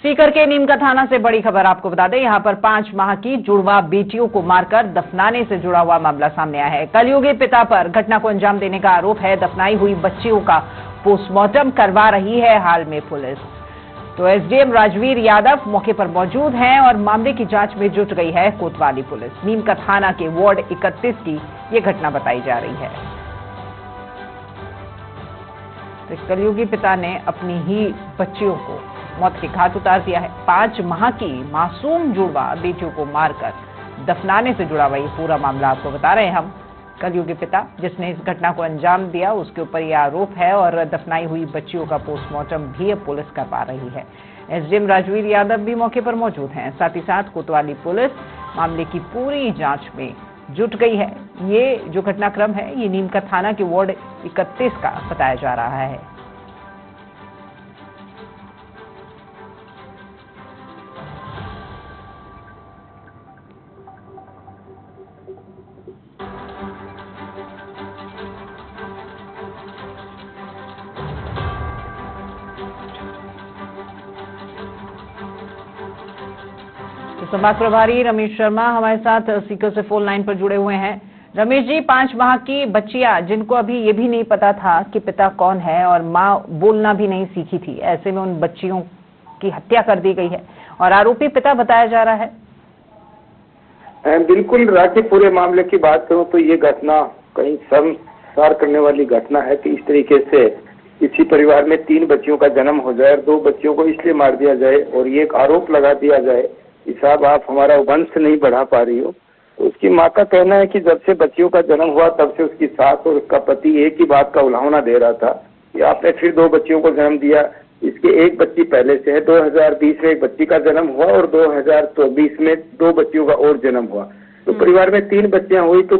सीकर के नीमका थाना से बड़ी खबर आपको बता दें, यहां पर 5 माह की जुड़वा बेटियों को मारकर दफनाने से जुड़ा हुआ मामला सामने आया है। कलयुगी पिता पर घटना को अंजाम देने का आरोप है। दफनाई हुई बच्चियों का पोस्टमार्टम करवा रही है हाल में पुलिस। तो एसडीएम राजवीर यादव मौके पर मौजूद हैं और मामले की जांच में जुट गई है कोतवाली पुलिस। नीमका थाना के वार्ड 31 की ये घटना बताई जा रही है। तो कलयुगी पिता ने अपनी ही बच्चियों को मौत के घाट उतार दिया है। 5 माह की मासूम जुड़वा बेटियों को मारकर दफनाने से जुड़ा हुआ ये पूरा मामला आपको बता रहे हैं हम। कलयुगी पिता जिसने इस घटना को अंजाम दिया उसके ऊपर यह आरोप है और दफनाई हुई बच्चियों का पोस्टमार्टम भी अब पुलिस करवा रही है। एसडीएम राजवीर यादव भी मौके पर मौजूद हैं। साथ ही साथ कोतवाली पुलिस मामले की पूरी जांच में जुट गई है। ये जो घटनाक्रम है ये नीमका थाना के वार्ड 31 का बताया जा रहा है। संभाग प्रभारी रमेश शर्मा हमारे साथ सीकर से फोन लाइन पर जुड़े हुए हैं। रमेश जी, 5 माह की बच्चियां जिनको अभी ये भी नहीं पता था कि पिता कौन है और माँ बोलना भी नहीं सीखी थी, ऐसे में उन बच्चियों की हत्या कर दी गई है और आरोपी पिता बताया जा रहा है। बिल्कुल राखी, पूरे मामले की बात करूं तो ये घटना कहीं शर्मसार करने वाली घटना है कि इस तरीके से किसी परिवार में 3 बच्चियों का जन्म हो जाए और 2 बच्चियों को इसलिए मार दिया जाए और ये एक आरोप लगा दिया जाए कि साहब आप हमारा वंश नहीं बढ़ा पा रही हो। तो उसकी माँ का कहना है कि जब से बच्चियों का जन्म हुआ तब से उसकी सास और उसका पति एक ही बात का उल्हावना दे रहा था कि आपने फिर 2 बच्चियों को जन्म दिया। इसके एक बच्ची पहले से है, 2020 में एक बच्ची का जन्म हुआ और 2024 में 2 बच्चियों का और जन्म हुआ। तो परिवार में 3 बच्चियां हुई तो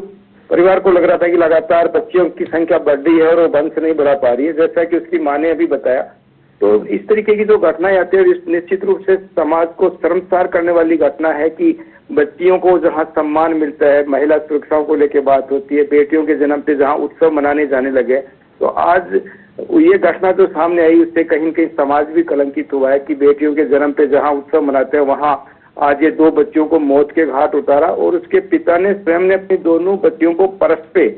परिवार को लग रहा था कि लगातार बच्चियों की संख्या बढ़ रही है और वो वंश नहीं बढ़ा पा रही है, जैसा कि उसकी माँ ने अभी बताया। तो इस तरीके की जो घटनाएं आती है निश्चित रूप से समाज को शर्मसार करने वाली घटना है कि बच्चियों को जहां सम्मान मिलता है, महिला सुरक्षाओं को लेकर बात होती है, बेटियों के जन्म पे जहां उत्सव मनाने जाने लगे, तो आज ये घटना जो सामने आई उससे कहीं न कहीं समाज भी कलंकित हुआ है कि बेटियों के जन्म पे जहां उत्सव मनाते हैं वहां आज ये 2 बच्चियों को मौत के घाट उतारा और उसके पिता ने स्वयं ने अपनी दोनों बच्चियों को परस पे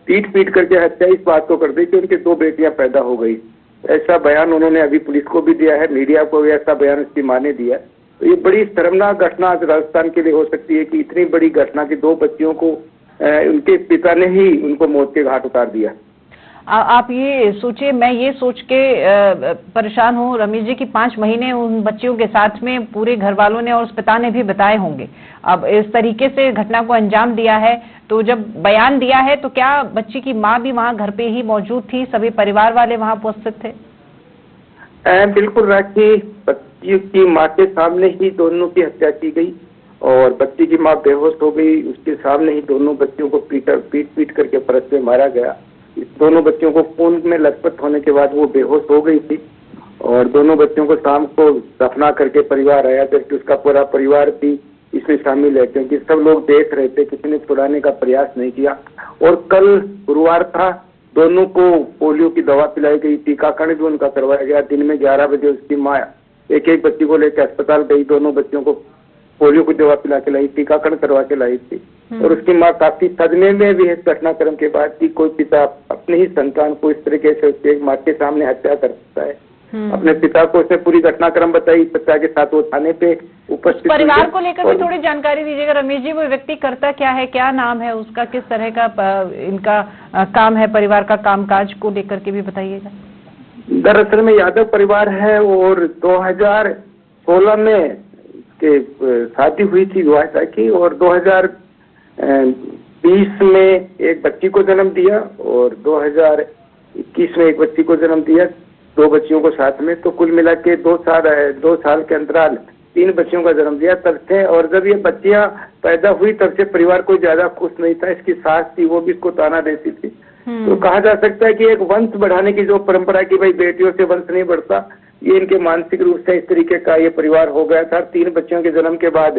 पीट करके हत्या इस बात को कर दी कि उनकी 2 बेटियां पैदा हो गई। ऐसा बयान उन्होंने अभी पुलिस को भी दिया है, मीडिया को भी ऐसा बयान उसकी मां ने दिया। तो ये बड़ी शर्मनाक घटना आज राजस्थान के लिए हो सकती है कि इतनी बड़ी घटना की 2 बच्चियों को उनके पिता ने ही उनको मौत के घाट उतार दिया। आप ये सोचिए, मैं ये सोच के परेशान हूँ रमेश जी कि 5 महीने उन बच्चियों के साथ में पूरे घर वालों ने और उस पिता ने भी बताए होंगे। अब इस तरीके से घटना को अंजाम दिया है तो जब बयान दिया है तो क्या बच्ची की माँ भी वहाँ घर पे ही मौजूद थी, सभी परिवार वाले वहाँ उपस्थित थे? बिल्कुल राखी, बच्ची की माँ के सामने ही दोनों की हत्या की गई और बच्ची की माँ बेहोश हो गई। उसके सामने ही दोनों बच्चियों को पीट करके परस में मारा गया। दोनों बच्चियों को खून में लथपथ होने के बाद वो बेहोश हो गई थी और दोनों बच्चियों को शाम को दफना करके परिवार आया, जबकि उसका पूरा परिवार भी इसमें शामिल है क्योंकि सब लोग देख रहे थे, किसी ने छुड़ाने का प्रयास नहीं किया। और कल गुरुवार था, दोनों को पोलियो की दवा पिलाई गई, टीकाकरण भी उनका करवाया गया। दिन में 11 बजे उसकी माँ एक बच्ची को लेकर अस्पताल गई, दोनों बच्चियों को पोलियो की दवा पिला के लाई, टीकाकरण करवा के लाई थी। और उसकी माँ काफी सदमे में भी इस घटनाक्रम के बाद कि कोई पिता अपने ही संतान को इस तरीके से उसके एक माँ के सामने हत्या कर सकता है। अपने पिता को उसने पूरी घटनाक्रम बताई, पिता के साथ वो थाने पे उपस्थित। परिवार को लेकर भी थोड़ी जानकारी दीजिएगा रमेश जी, वो व्यक्ति करता क्या है, क्या नाम है उसका, किस तरह का इनका काम है, परिवार का कामकाज को लेकर के भी बताइएगा। दरअसल में यादव परिवार है और 2016 में के शादी हुई थी विवाह की और 2020 में एक बच्ची को जन्म दिया और 2021 में एक बच्ची को जन्म दिया, 2 बच्चियों को साथ में। तो कुल मिला के 2 साल के अंतराल 3 बच्चियों का जन्म दिया तब से। और जब ये बच्चियां पैदा हुई तब से परिवार कोई ज्यादा खुश नहीं था। इसकी सास थी वो भी इसको ताना देती थी। तो कहा जा सकता है कि एक वंश बढ़ाने की जो परंपरा की भाई बेटियों से वंश नहीं बढ़ता, ये इनके मानसिक रूप से इस तरीके का ये परिवार हो गया था। 3 बच्चों के जन्म के बाद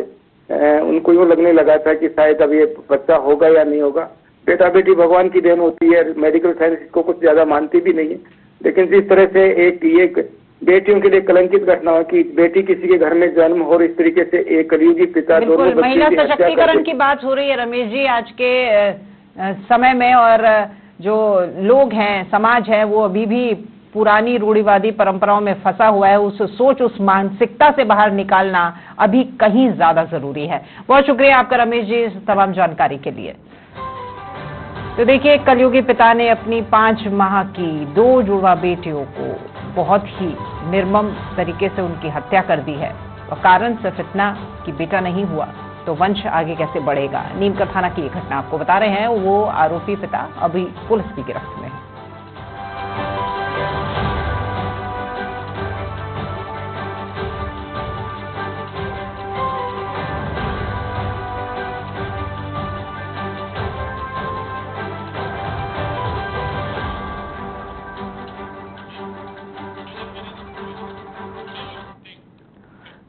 उनको यूँ लगने लगा था कि शायद अब ये बच्चा होगा या नहीं होगा। बेटा बेटी भगवान की देन होती है, मेडिकल साइंस इसको कुछ ज्यादा मानती भी नहीं है, लेकिन जिस तरह से एक बेटियों के लिए कलंकित घटना हो कि बेटी किसी के घर में जन्म हो और इस तरीके से एक कलयुगी पिता दोनों बिल्कुल, महिला बच्चों की हत्या सशक्तिकरण करके। की बात हो रही है रमेश जी आज के समय में, और जो लोग हैं, समाज है, वो अभी भी पुरानी रूढ़िवादी परंपराओं में फंसा हुआ है। उस सोच, उस मानसिकता से बाहर निकालना अभी कहीं ज्यादा जरूरी है। बहुत शुक्रिया आपका रमेश जी इस तमाम जानकारी के लिए। तो देखिए, कलयुगी पिता ने अपनी 5 माह की 2 जुड़वा बेटियों को बहुत ही निर्मम तरीके से उनकी हत्या कर दी है, और कारण सिर्फ इतना कि बेटा नहीं हुआ तो वंश आगे कैसे बढ़ेगा। नीमकर थाना की ये घटना आपको बता रहे हैं। वो आरोपी पिता अभी पुलिस की गिरफ्त में है।